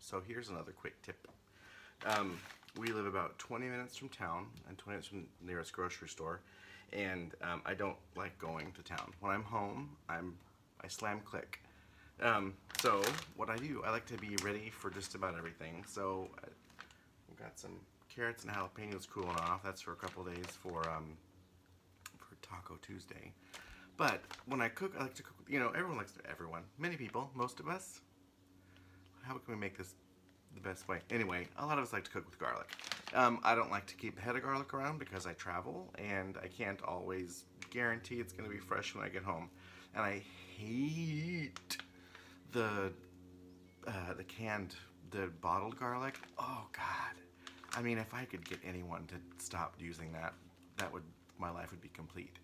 So here's another quick tip. We live about 20 minutes from town and 20 minutes from the nearest grocery store, and I don't like going to town. When I'm home, I slam click. So what I do, I like to be ready for just about everything. So we've got some carrots and jalapenos cooling off. That's for a couple days for Taco Tuesday. But when I cook, I like to cook, many people, most of us. How can we make this the best way? Anyway, a lot of us like to cook with garlic. I don't like to keep a head of garlic around because I travel and I can't always guarantee it's going to be fresh when I get home. And I hate the bottled garlic. Oh God. I mean, if I could get anyone to stop using that, my life would be complete.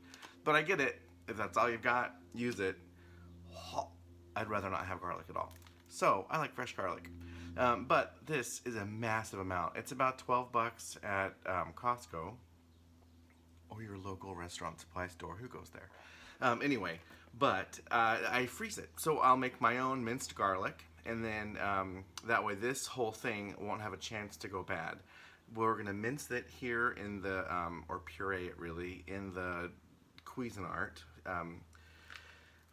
But I get it. If that's all you've got, use it. I'd rather not have garlic at all. So I like fresh garlic. But this is a massive amount. It's about 12 bucks at Costco or your local restaurant supply store. Who goes there? Anyway, but I freeze it. So I'll make my own minced garlic, and then that way this whole thing won't have a chance to go bad. We're gonna mince it here in the, or puree it really, in the Cuisinart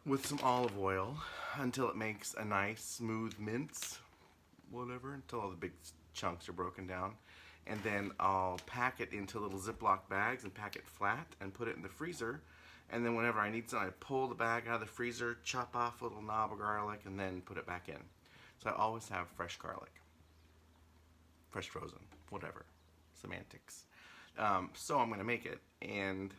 with some olive oil until it makes a nice smooth mince, whatever, until all the big chunks are broken down. And then I'll pack it into little Ziploc bags and pack it flat and put it in the freezer. And then whenever I need something, I pull the bag out of the freezer, chop off a little knob of garlic, and then put it back in. So I always have fresh garlic. Fresh frozen, whatever. Semantics. So I'm going to make it, and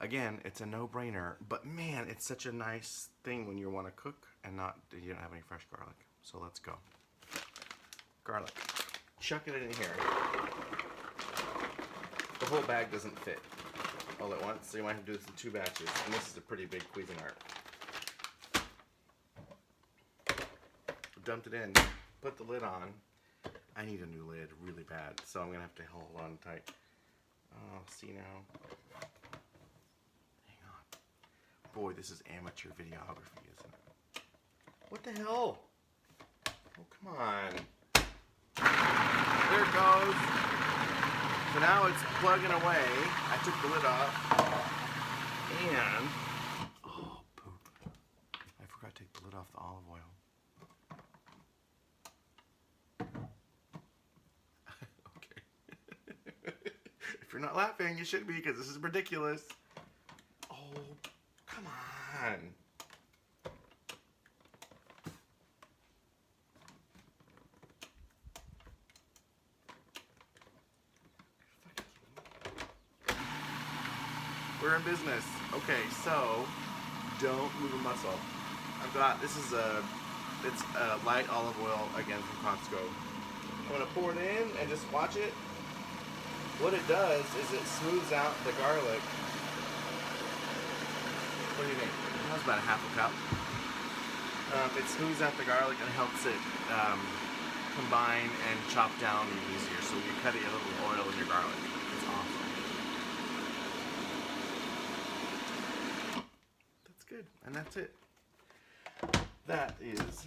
again, it's a no-brainer, but man, it's such a nice thing when you want to cook and you don't have any fresh garlic. So let's go. Garlic. Chuck it in here. The whole bag doesn't fit all at once, so you might have to do this in 2 batches, and this is a pretty big Cuisinart. Dumped it in, put the lid on. I need a new lid really bad, so I'm going to have to hold on tight. Oh, see now. Hang on. Boy, this is amateur videography, isn't it? What the hell? Oh, come on. There it goes. So now it's plugging away. I took the lid off. And, oh, poop. I forgot to take the lid off the olive oil. If you're not laughing, you should be, because this is ridiculous. Oh, come on. We're in business. Okay, so don't move a muscle. I've got, it's light olive oil, again, from Costco. I'm going to pour it in and just watch it. What it does is it smooths out the garlic. What do you think? That was about a half a cup. It smooths out the garlic and helps it combine and chop down easier. So you cut it a little oil in your garlic. It's awesome. That's good, and that's it. That is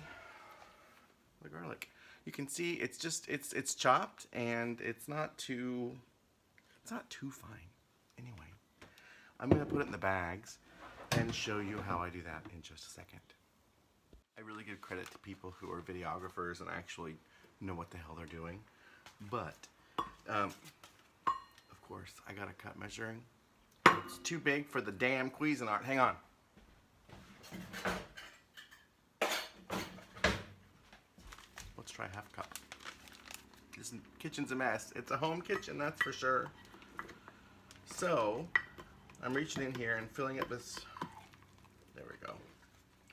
the garlic. You can see it's just it's chopped, and it's not too fine. Anyway, I'm going to put it in the bags and show you how I do that in just a second. I really give credit to people who are videographers and actually know what the hell they're doing. But, of course, I got a cut measuring. It's too big for the damn Cuisinart. Hang on. Let's try half a cup. This kitchen's a mess. It's a home kitchen, that's for sure. So, I'm reaching in here and filling up this, there we go,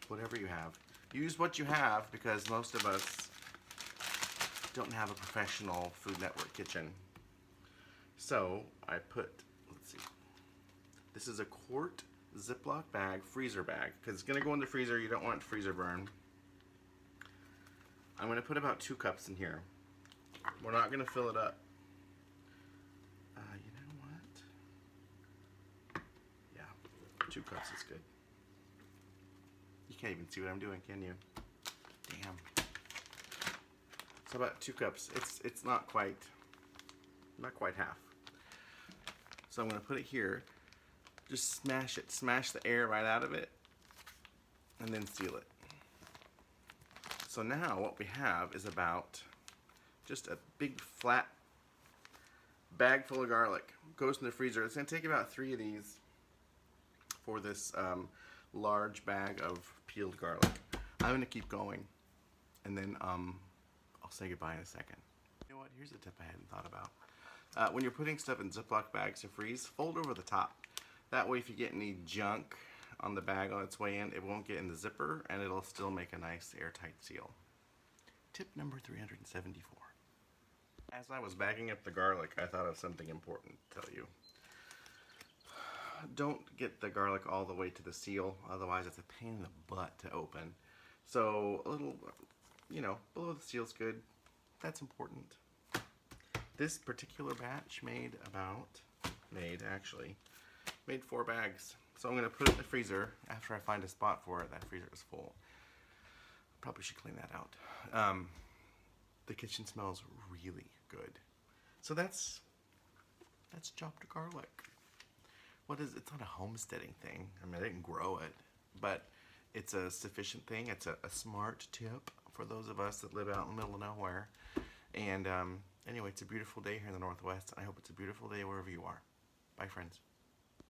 whatever you have. Use what you have, because most of us don't have a professional Food Network kitchen. So, I put, let's see, this is a quart Ziploc bag, freezer bag, because it's going to go in the freezer. You don't want freezer burn. I'm going to put about 2 cups in here. We're not going to fill it up. You know what? Yeah, 2 cups is good. You can't even see what I'm doing, can you? Damn. So about 2 cups. It's not quite half. So I'm going to put it here. Just smash it. Smash the air right out of it. And then seal it. So now what we have is about just a big flat bag full of garlic. Goes in the freezer. It's going to take about 3 of these for this large bag of peeled garlic. I'm going to keep going, and then I'll say goodbye in a second. You know what? Here's a tip I hadn't thought about. When you're putting stuff in Ziploc bags to freeze, fold over the top. That way if you get any junk on the bag on its way in, it won't get in the zipper, and it'll still make a nice airtight seal. Tip number 374. As I was bagging up the garlic, I thought of something important to tell you. Don't get the garlic all the way to the seal, otherwise it's a pain in the butt to open. So a little, below the seal's good. That's important. This particular batch made 4 bags. So I'm going to put it in the freezer after I find a spot for it. That freezer is full. Probably should clean that out. The kitchen smells really good. So that's chopped garlic. It's not a homesteading thing. I mean, I didn't grow it, but it's a sufficient thing. It's a smart tip for those of us that live out in the middle of nowhere. And anyway, it's a beautiful day here in the Northwest. I hope it's a beautiful day wherever you are. Bye, friends.